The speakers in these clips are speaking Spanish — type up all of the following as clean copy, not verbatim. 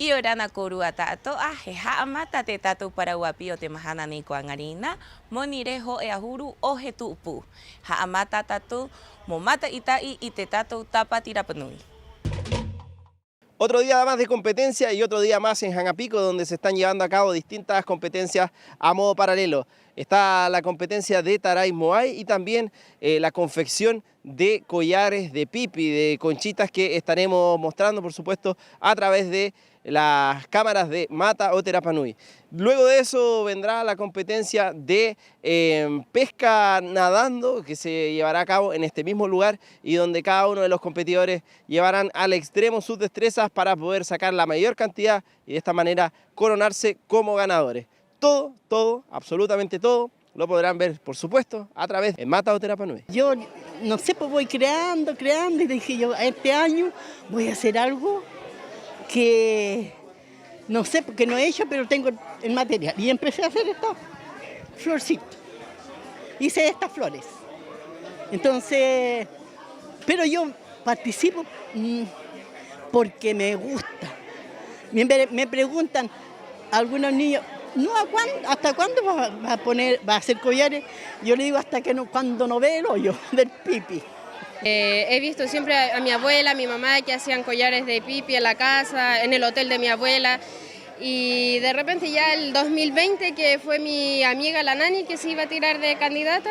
Y orana korua tato heha amata te tato para guapio te mahana ni kuangarina monirejo e ahuru oje tupu. Ha amata tato momata itai y te tato tapa tirapanui. Otro día más de competencia y otro día más en Jangapico, donde se están llevando a cabo distintas competencias a modo paralelo. Está la competencia de Taray Moai y también la confección de collares de pipi, de conchitas que estaremos mostrando, por supuesto, a través de las cámaras de Mata o Terapanui. Luego de eso vendrá la competencia de pesca nadando, que se llevará a cabo en este mismo lugar y donde cada uno de los competidores llevarán al extremo sus destrezas para poder sacar la mayor cantidad y de esta manera coronarse como ganadores. Todo, absolutamente todo, lo podrán ver, por supuesto, a través de Mata o Terapanui. Yo, no sé, pues voy creando y dije yo, este año voy a hacer algo que, no sé, porque no he hecho, pero tengo el material. Y empecé a hacer estas florcitas. Hice estas flores. Entonces, pero yo participo porque me gusta. Me preguntan algunos niños, no, ¿hasta cuándo va a hacer collares? Yo le digo hasta que cuando no ve el hoyo del pipi. He visto siempre a mi abuela, a mi mamá que hacían collares de pipi en la casa, en el hotel de mi abuela. Y de repente ya el 2020, que fue mi amiga la Nani que se iba a tirar de candidata,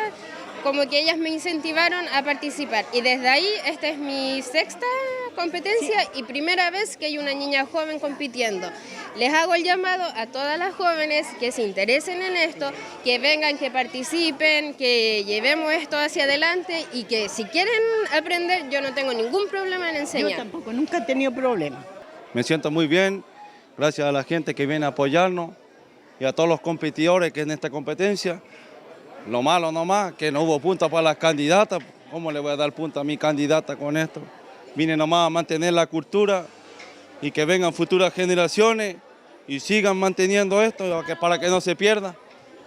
como que ellas me incentivaron a participar. Y desde ahí, esta es mi sexta competencia y primera vez que hay una niña joven compitiendo. Les hago el llamado a todas las jóvenes que se interesen en esto, que vengan, que participen, que llevemos esto hacia adelante y que si quieren aprender, yo no tengo ningún problema en enseñar. Yo tampoco, nunca he tenido problema. Me siento muy bien, gracias a la gente que viene a apoyarnos y a todos los competidores que en esta competencia. Lo malo nomás, que no hubo puntos para las candidatas. ¿Cómo le voy a dar puntos a mi candidata con esto? Vine nomás a mantener la cultura y que vengan futuras generaciones y sigan manteniendo esto para que no se pierda.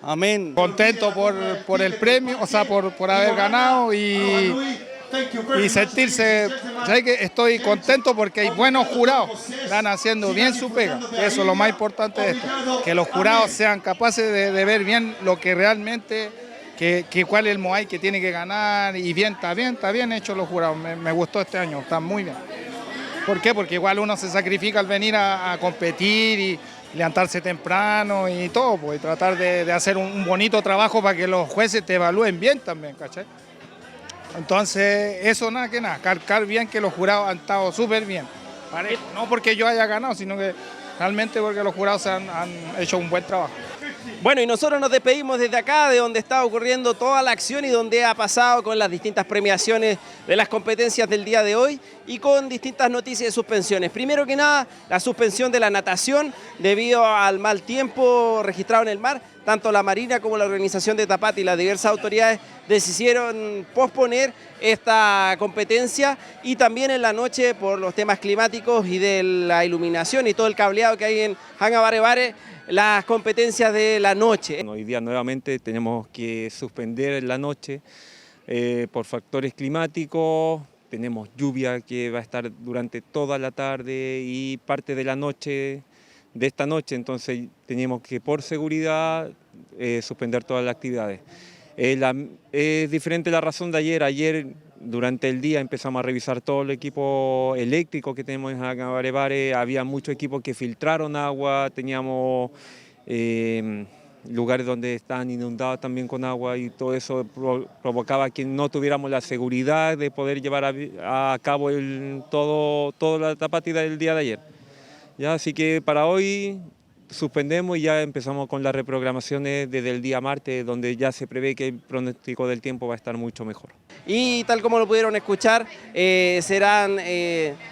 Amén. Contento por el premio, o sea, por haber ganado y sentirse, ¿sabes qué? Estoy contento porque hay buenos jurados, están haciendo bien su pega. Eso es lo más importante de esto, que los jurados sean capaces de ver bien lo que realmente, cuál es el Moai que tiene que ganar y bien, está bien hecho los jurados, me gustó este año, está muy bien. ¿Por qué? Porque igual uno se sacrifica al venir a competir y levantarse temprano y todo, pues, y tratar de hacer un bonito trabajo para que los jueces te evalúen bien también, ¿cachai? Entonces, eso nada que nada, calcar bien que los jurados han estado súper bien. No porque yo haya ganado, sino que realmente porque los jurados han hecho un buen trabajo. Bueno, y nosotros nos despedimos desde acá, de donde está ocurriendo toda la acción y donde ha pasado con las distintas premiaciones de las competencias del día de hoy y con distintas noticias de suspensiones. Primero que nada, la suspensión de la natación debido al mal tiempo registrado en el mar. Tanto la Marina como la organización de Tapati y las diversas autoridades decidieron posponer esta competencia y también en la noche por los temas climáticos y de la iluminación y todo el cableado que hay en Hangabarebare, las competencias de la noche. Hoy día nuevamente tenemos que suspender la noche por factores climáticos, tenemos lluvia que va a estar durante toda la tarde y parte de la noche de esta noche, entonces teníamos que por seguridad suspender todas las actividades. Es diferente la razón de ayer. Ayer durante el día empezamos a revisar todo el equipo eléctrico que tenemos en Hangabarebare, había muchos equipos que filtraron agua, teníamos lugares donde estaban inundados también con agua y todo eso provocaba que no tuviéramos la seguridad de poder llevar a cabo toda la tapatida del día de ayer. Ya, así que para hoy suspendemos y ya empezamos con las reprogramaciones desde el día martes, donde ya se prevé que el pronóstico del tiempo va a estar mucho mejor. Y tal como lo pudieron escuchar, serán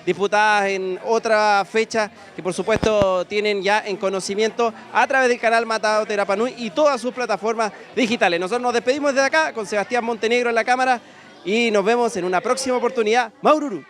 disputadas en otra fecha que por supuesto tienen ya en conocimiento a través del canal Mata o Terapanui y todas sus plataformas digitales. Nosotros nos despedimos desde acá con Sebastián Montenegro en la cámara y nos vemos en una próxima oportunidad. Maururu.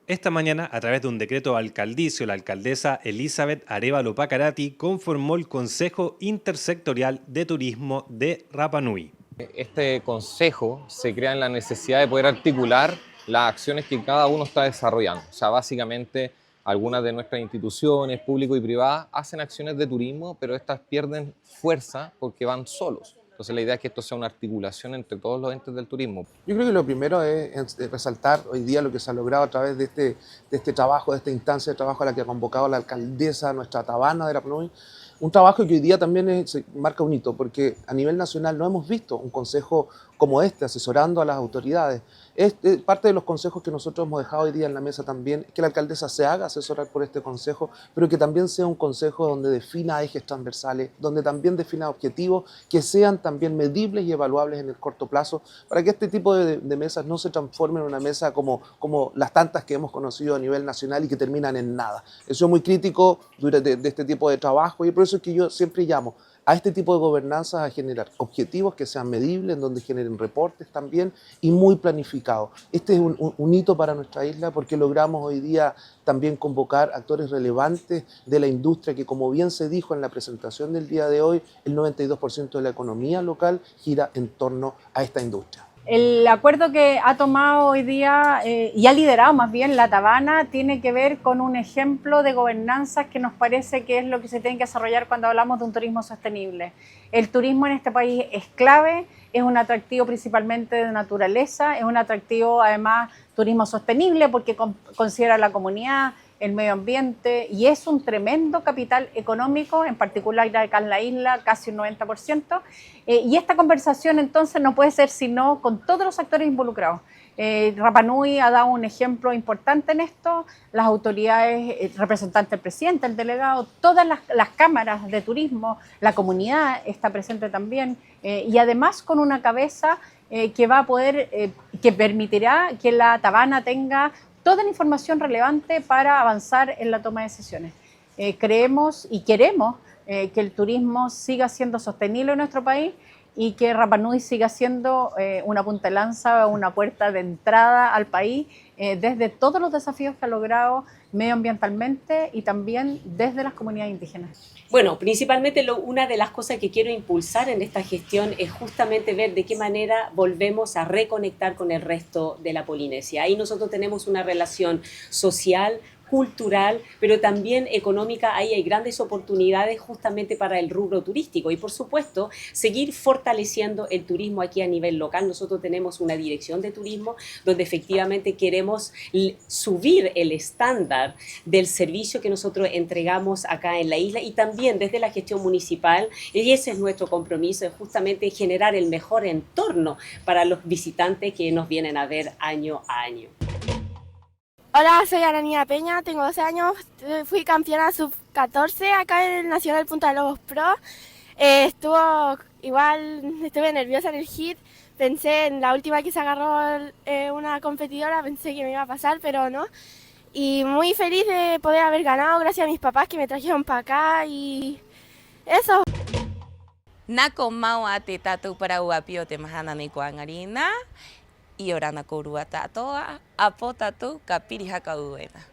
Esta mañana, a través de un decreto alcaldicio, la alcaldesa Elizabeth Arévalo Pacarati conformó el Consejo Intersectorial de Turismo de Rapa Nui. Este consejo se crea en la necesidad de poder articular las acciones que cada uno está desarrollando. O sea, básicamente Algunas de nuestras instituciones, públicas y privadas, hacen acciones de turismo, pero estas pierden fuerza porque van solos. Entonces la idea es que esto sea una articulación entre todos los entes del turismo. Yo creo que lo primero es resaltar hoy día lo que se ha logrado a través de este trabajo, de esta instancia de trabajo a la que ha convocado la alcaldesa, nuestra Tabana de Rapa Nui. Un trabajo que hoy día también se marca un hito, porque a nivel nacional no hemos visto un consejo como este, asesorando a las autoridades. Parte de los consejos que nosotros hemos dejado hoy día en la mesa también es que la alcaldesa se haga asesorar por este consejo, pero que también sea un consejo donde defina ejes transversales, donde también defina objetivos que sean también medibles y evaluables en el corto plazo, para que este tipo de mesas no se transformen en una mesa como las tantas que hemos conocido a nivel nacional y que terminan en nada. Eso es muy crítico de este tipo de trabajo y por eso es que yo siempre llamo a este tipo de gobernanzas a generar objetivos que sean medibles, en donde generen reportes también y muy planificados. Este es un hito para nuestra isla porque logramos hoy día también convocar actores relevantes de la industria que, como bien se dijo en la presentación del día de hoy, el 92% de la economía local gira en torno a esta industria. El acuerdo que ha tomado hoy día y ha liderado más bien la Tabana tiene que ver con un ejemplo de gobernanzas que nos parece que es lo que se tiene que desarrollar cuando hablamos de un turismo sostenible. El turismo en este país es clave, es un atractivo principalmente de naturaleza, es un atractivo además turismo sostenible porque considera la comunidad, el medio ambiente y es un tremendo capital económico, en particular acá en la isla, casi un 90%. Y esta conversación entonces no puede ser sino con todos los actores involucrados. Rapa Nui ha dado un ejemplo importante en esto, las autoridades, representantes del presidente, el delegado, todas las cámaras de turismo, la comunidad está presente también y además con una cabeza que va a poder, que permitirá que la Tabana tenga toda la información relevante para avanzar en la toma de decisiones. Creemos y queremos que el turismo siga siendo sostenible en nuestro país y que Rapa Nui siga siendo una punta de lanza, una puerta de entrada al país desde todos los desafíos que ha logrado medioambientalmente y también desde las comunidades indígenas. Bueno, principalmente una de las cosas que quiero impulsar en esta gestión es justamente ver de qué manera volvemos a reconectar con el resto de la Polinesia. Ahí nosotros tenemos una relación social, cultural, pero también económica. Ahí hay grandes oportunidades justamente para el rubro turístico y por supuesto seguir fortaleciendo el turismo aquí a nivel local. Nosotros tenemos una dirección de turismo donde efectivamente queremos subir el estándar del servicio que nosotros entregamos acá en la isla y también desde la gestión municipal, y ese es nuestro compromiso, es justamente generar el mejor entorno para los visitantes que nos vienen a ver año a año. Hola, soy Aranía Peña, tengo 12 años, fui campeona sub-14 acá en el Nacional Punta Lobos Pro. Estuve nerviosa en el hit, pensé en la última que se agarró una competidora, pensé que me iba a pasar, pero no. Y muy feliz de poder haber ganado gracias a mis papás que me trajeron para acá y eso. Nako mau ate tatu para uapio te mahana ni kuangarina. I ora na korua tatoa, apo tatu ka pirihaka uena.